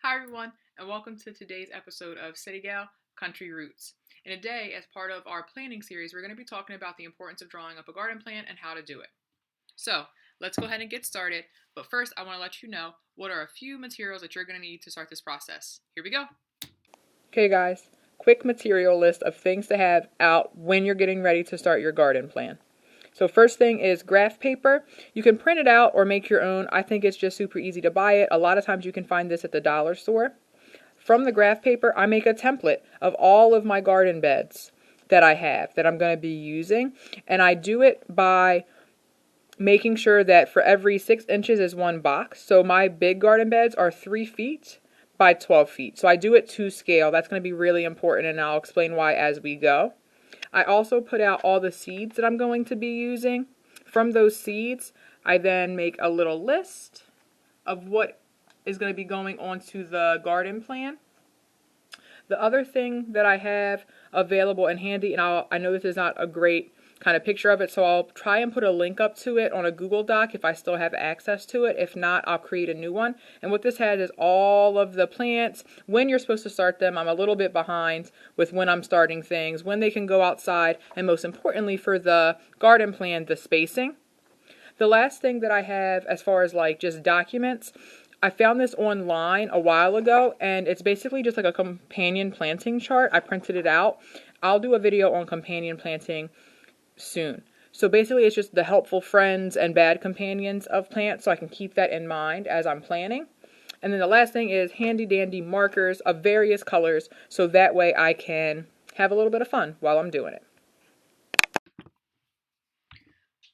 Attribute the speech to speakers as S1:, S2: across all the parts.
S1: Hi everyone, and welcome to today's episode of City Gal Country Roots. And today, as part of our planning series, we're going to be talking about the importance of drawing up a garden plan and how to do it. So, let's go ahead and get started. But first, I want to let you know what are a few materials that you're going to need to start this process. Here we go.
S2: Okay guys, quick material list of things to have out when you're getting ready to start your garden plan. So first thing is graph paper. You can print it out or make your own. I think it's just super easy to buy it. A lot of times you can find this at the dollar store. From the graph paper, I make a template of all of my garden beds that I have that I'm going to be using. And I do it by making sure that for every 6 inches is one box. So my big garden beds are 3 feet by 12 feet. So I do it to scale. That's going to be really important, and I'll explain why as we go. I also put out all the seeds that I'm going to be using. From those seeds, I then make a little list of what is going to be going onto the garden plan. The other thing that I have available and handy, and I know this is not a great kind of picture of it, so I'll try and put a link up to it on a Google Doc if I still have access to it. If not, I'll create a new one. And what this has is all of the plants, when you're supposed to start them. I'm a little bit behind with when I'm starting things, when they can go outside, and most importantly for the garden plan, the spacing. The last thing that I have as far as like just documents, I found this online a while ago, and it's basically just like a companion planting chart. I printed it out. I'll do a video on companion planting soon. So basically it's just the helpful friends and bad companions of plants, so I can keep that in mind as I'm planning. And then the last thing is handy dandy markers of various colors, so that way I can have a little bit of fun while I'm doing it.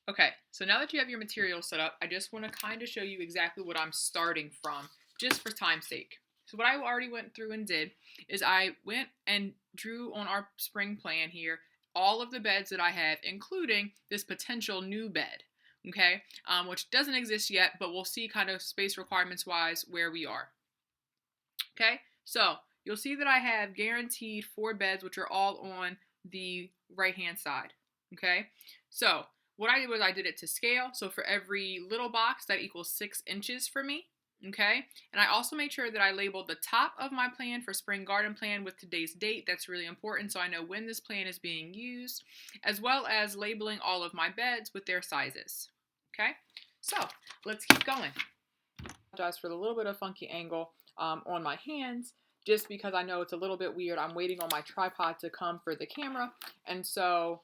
S1: Okay, so now that you have your materials set up, I just want to kind of show you exactly what I'm starting from, just for time's sake. So what I already went through and did is I went and drew on our spring plan here all of the beds that I have, including this potential new bed, okay, which doesn't exist yet, but we'll see kind of space requirements wise where we are. Okay, so you'll see that I have guaranteed 4 beds, which are all on the right hand side. Okay, so what I did was I did it to scale. So for every little box, that equals 6 inches for me. Okay, and I also made sure that I labeled the top of my plan for spring garden plan with today's date. That's really important, so I know when this plan is being used, as well as labeling all of my beds with their sizes. Okay, so let's keep going. I apologize for the little bit of funky angle on my hands, just because I know it's a little bit weird. I'm waiting on my tripod to come for the camera, and so,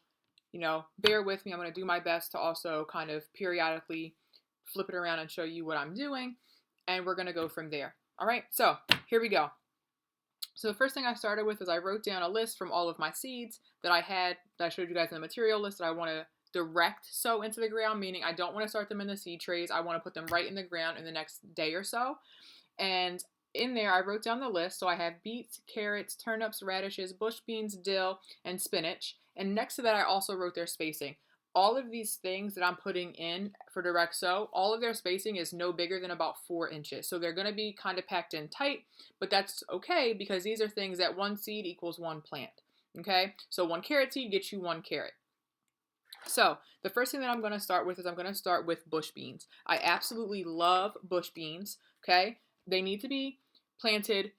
S1: bear with me. I'm going to do my best to also kind of periodically flip it around and show you what I'm doing, and we're going to go from there. All right, so here we go. So the first thing I started with is I wrote down a list from all of my seeds that I had, that I showed you guys in the material list, that I want to direct sow into the ground, meaning I don't want to start them in the seed trays. I want to put them right in the ground in the next day or so. And in there, I wrote down the list. So I have beets, carrots, turnips, radishes, bush beans, dill, and spinach. And next to that, I also wrote their spacing. All of these things that I'm putting in for direct sow, all of their spacing is no bigger than about 4 inches. So they're going to be kind of packed in tight, but that's okay because these are things that 1 seed equals 1 plant. Okay, so 1 carrot seed gets you 1 carrot. So the first thing that I'm going to start with is I'm going to start with bush beans. I absolutely love bush beans. Okay, they need to be planted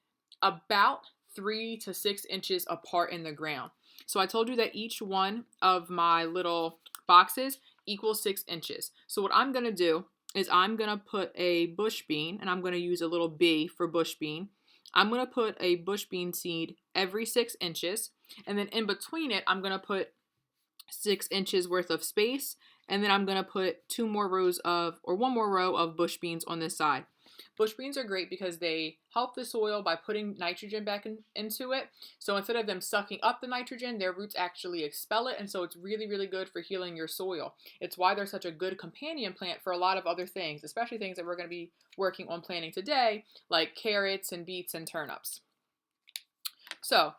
S1: about 3 to 6 inches apart in the ground. So I told you that each one of my little boxes equals 6 inches. So what I'm going to do is I'm going to put a bush bean, and I'm going to use a little B for bush bean. I'm going to put a bush bean seed every 6 inches, and then in between it, I'm going to put 6 inches worth of space, and then I'm going to put 1 more row of bush beans on this side. Bush beans are great because they help the soil by putting nitrogen back into it. So instead of them sucking up the nitrogen, their roots actually expel it, and so it's really, really good for healing your soil. It's why they're such a good companion plant for a lot of other things, especially things that we're going to be working on planting today, like carrots and beets and turnips. So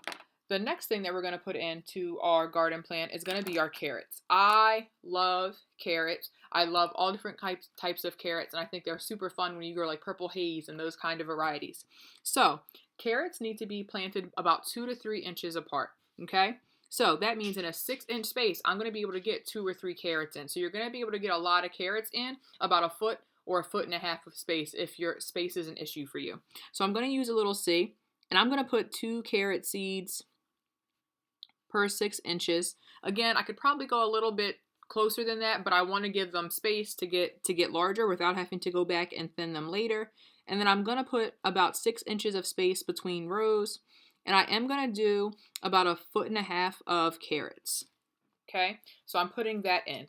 S1: the next thing that we're going to put into our garden plan is going to be our carrots. I love carrots. I love all different types of carrots, and I think they're super fun when you grow like purple haze and those kind of varieties. So carrots need to be planted about 2 to 3 inches apart, okay? So that means in a 6-inch space, I'm going to be able to get 2 or 3 carrots in. So you're going to be able to get a lot of carrots in about a foot or a foot and a half of space if your space is an issue for you. So I'm going to use a little C, and I'm going to put 2 carrot seeds per 6 inches. Again, I could probably go a little bit closer than that, but I want to give them space to get larger without having to go back and thin them later. And then I'm going to put about 6 inches of space between rows, and I am going to do about a foot and a half of carrots. Okay, so I'm putting that in.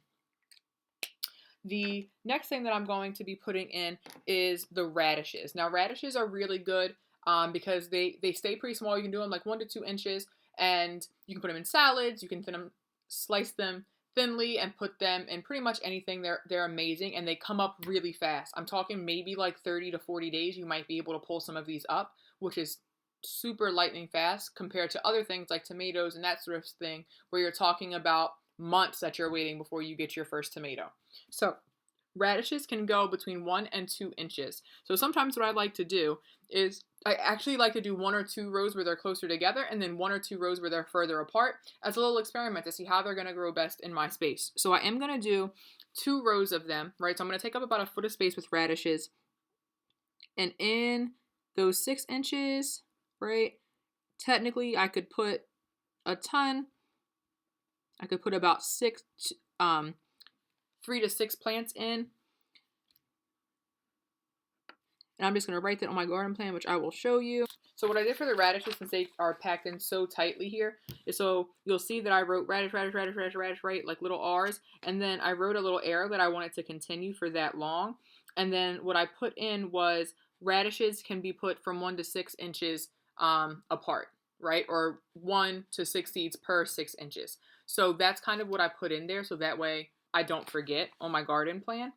S1: The next thing that I'm going to be putting in is the radishes. Now, radishes are really good because they stay pretty small. You can do them like 1 to 2 inches, and you can put them in salads. You can slice them thinly and put them in pretty much anything. They're amazing, and they come up really fast. I'm talking maybe like 30 to 40 days. You might be able to pull some of these up, which is super lightning fast compared to other things like tomatoes and that sort of thing, where you're talking about months that you're waiting before you get your first tomato. So radishes can go between 1 and 2 inches. So sometimes what I like to do is I actually like to do 1 or 2 rows where they're closer together and then 1 or 2 rows where they're further apart as a little experiment to see how they're going to grow best in my space. So I am going to do 2 rows of them, right? So I'm going to take up about a foot of space with radishes. And in those 6 inches, right, technically I could put a ton. I could put about 3 to 6 plants in. And I'm just going to write that on my garden plan, which I will show you. So what I did for the radishes, since they are packed in so tightly here, is so you'll see that I wrote radish, radish, radish, radish, radish, right, like little R's. And then I wrote a little arrow that I wanted to continue for that long. And then what I put in was radishes can be put from 1 to 6 inches apart, right? Or 1 to 6 seeds per 6 inches. So that's kind of what I put in there, so that way I don't forget on my garden plan.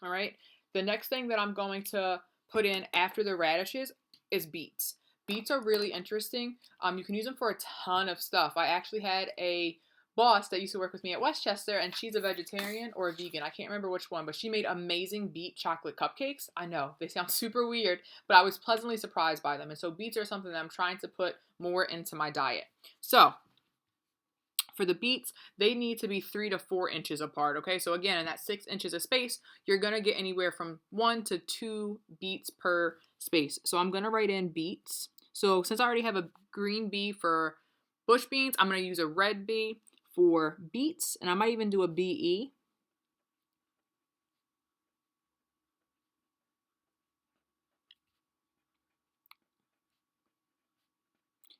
S1: All right. The next thing that I'm going to put in after the radishes is beets. Beets are really interesting. You can use them for a ton of stuff. I actually had a boss that used to work with me at Westchester, and she's a vegetarian or a vegan. I can't remember which one, but she made amazing beet chocolate cupcakes. I know, they sound super weird, but I was pleasantly surprised by them. And so beets are something that I'm trying to put more into my diet. So for the beets, they need to be 3 to 4 inches apart, okay? So again, in that 6 inches of space, you're gonna get anywhere from 1 to 2 beets per space. So I'm gonna write in beets. So since I already have a green B for bush beans, I'm gonna use a red B for beets, and I might even do a BE.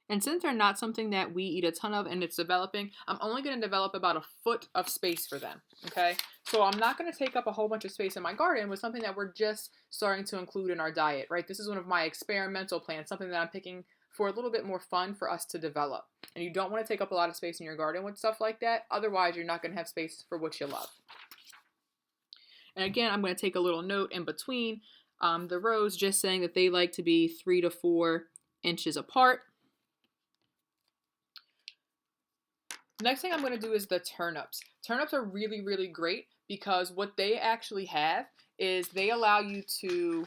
S1: And since they're not something that we eat a ton of and it's developing, I'm only going to develop about a foot of space for them, okay? So I'm not going to take up a whole bunch of space in my garden with something that we're just starting to include in our diet, right? This is one of my experimental plants, something that I'm picking for a little bit more fun for us to develop. And you don't want to take up a lot of space in your garden with stuff like that. Otherwise, you're not going to have space for what you love. And again, I'm going to take a little note in between the rows, just saying that they like to be 3 to 4 inches apart. Next thing I'm going to do is the turnips. Turnips are really, really great because what they actually have is they allow you to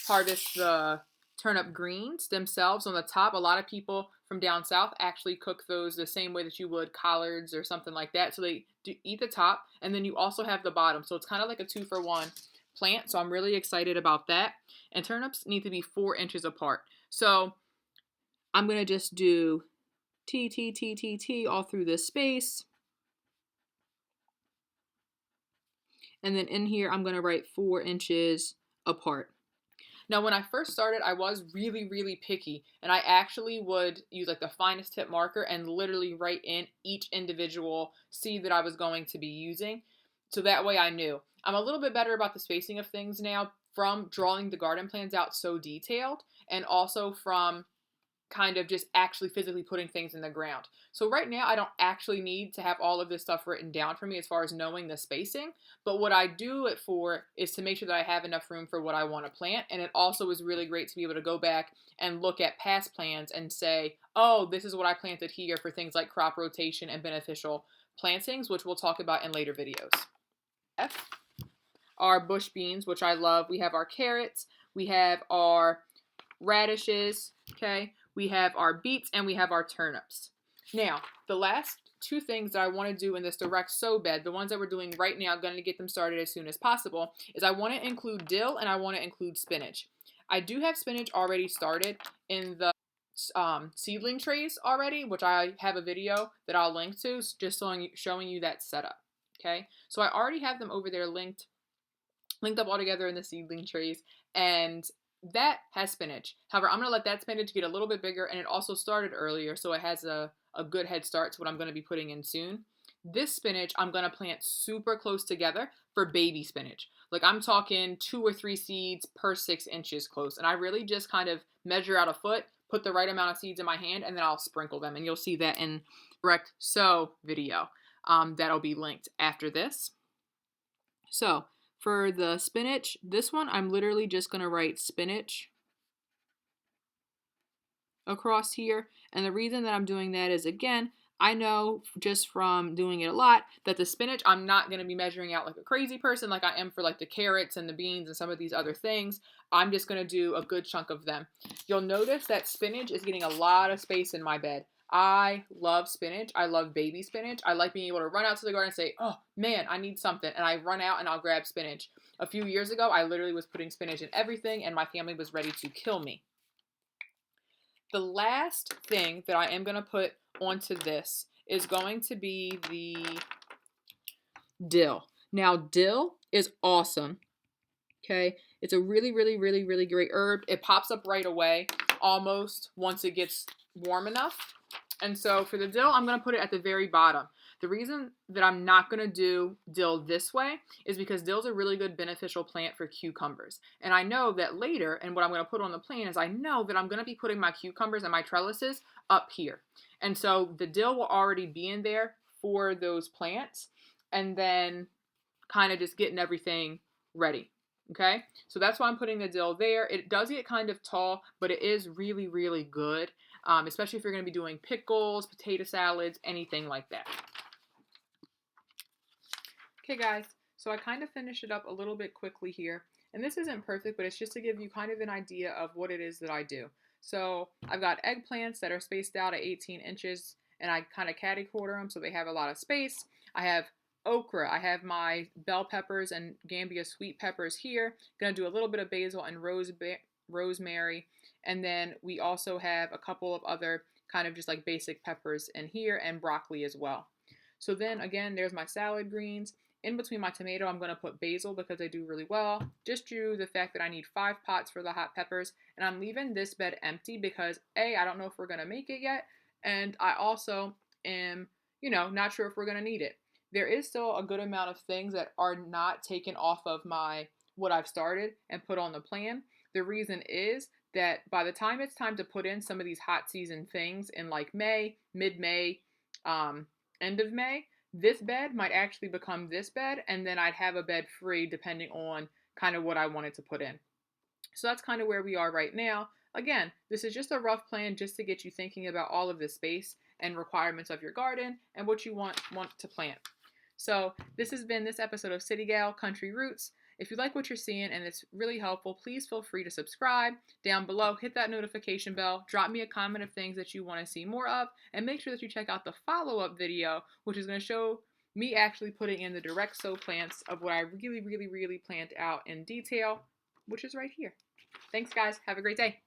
S1: harvest the turnip greens themselves on the top. A lot of people from down south actually cook those the same way that you would collards or something like that. So they do eat the top, and then you also have the bottom. So it's kind of like a 2-for-1 plant. So I'm really excited about that. And turnips need to be 4 inches apart. So I'm going to just do T, T, T, T, T all through this space. And then in here, I'm going to write 4 inches apart. Now, when I first started, I was really, really picky, and I actually would use like the finest tip marker and literally write in each individual seed that I was going to be using. So that way I knew. I'm a little bit better about the spacing of things now from drawing the garden plans out so detailed, and also from kind of just actually physically putting things in the ground. So right now I don't actually need to have all of this stuff written down for me as far as knowing the spacing, but what I do it for is to make sure that I have enough room for what I want to plant. And it also is really great to be able to go back and look at past plans and say, oh, this is what I planted here for things like crop rotation and beneficial plantings, which we'll talk about in later videos. F our bush beans, which I love. We have our carrots, we have our radishes, okay? We have our beets, and we have our turnips. Now, the last two things that I want to do in this direct sow bed, the ones that we're doing right now, I'm going to get them started as soon as possible, is I want to include dill and I want to include spinach. I do have spinach already started in the seedling trays already, which I have a video that I'll link to, just showing you that setup. Okay, so I already have them over there linked up all together in the seedling trays, and that has spinach. However, I'm going to let that spinach get a little bit bigger, and it also started earlier, so it has a good head start to what I'm going to be putting in soon. This spinach I'm going to plant super close together for baby spinach. Like, I'm talking 2 or 3 seeds per 6 inches close, and I really just kind of measure out a foot, put the right amount of seeds in my hand, and then I'll sprinkle them, and you'll see that in direct sow video that'll be linked after this. So for the spinach, this one I'm literally just going to write spinach across here. And the reason that I'm doing that is, again, I know just from doing it a lot that the spinach I'm not going to be measuring out like a crazy person like I am for like the carrots and the beans and some of these other things. I'm just going to do a good chunk of them. You'll notice that spinach is getting a lot of space in my bed. I love spinach. I love baby spinach. I like being able to run out to the garden and say, oh man, I need something. And I run out and I'll grab spinach. A few years ago, I literally was putting spinach in everything and my family was ready to kill me. The last thing that I am going to put onto this is going to be the dill. Now, dill is awesome. Okay, it's a really, really, really, really great herb. It pops up right away, almost once it gets warm enough. And so for the dill, I'm going to put it at the very bottom. The reason that I'm not going to do dill this way is because dill's a really good beneficial plant for cucumbers. And I know that later, and what I'm going to put on the plan is I know that I'm going to be putting my cucumbers and my trellises up here. And so the dill will already be in there for those plants and then kind of just getting everything ready. Okay, so that's why I'm putting the dill there. It does get kind of tall, but it is really, really good, especially if you're going to be doing pickles, potato salads, anything like that. Okay, guys, so I kind of finished it up a little bit quickly here. And this isn't perfect, but it's just to give you kind of an idea of what it is that I do. So I've got eggplants that are spaced out at 18 inches, and I kind of catty corner them so they have a lot of space. I have okra. I have my bell peppers and Gambia sweet peppers here. Going to do a little bit of basil and rosemary. And then we also have a couple of other kind of just like basic peppers in here and broccoli as well. So then again, there's my salad greens. In between my tomato, I'm going to put basil because they do really well. Just due to the fact that I need 5 pots for the hot peppers. And I'm leaving this bed empty because A, I don't know if we're going to make it yet. And I also am, not sure if we're going to need it. There is still a good amount of things that are not taken off of what I've started and put on the plan. The reason is that by the time it's time to put in some of these hot season things in like May, mid-May, end of May, this bed might actually become this bed, and then I'd have a bed free depending on kind of what I wanted to put in. So that's kind of where we are right now. Again, this is just a rough plan just to get you thinking about all of the space and requirements of your garden and what you want to plant. So this has been this episode of City Gal Country Roots. If you like what you're seeing and it's really helpful, please feel free to subscribe. Down below, hit that notification bell, drop me a comment of things that you want to see more of, and make sure that you check out the follow-up video, which is going to show me actually putting in the direct sow plants of what I really, really, really planned out in detail, which is right here. Thanks, guys. Have a great day.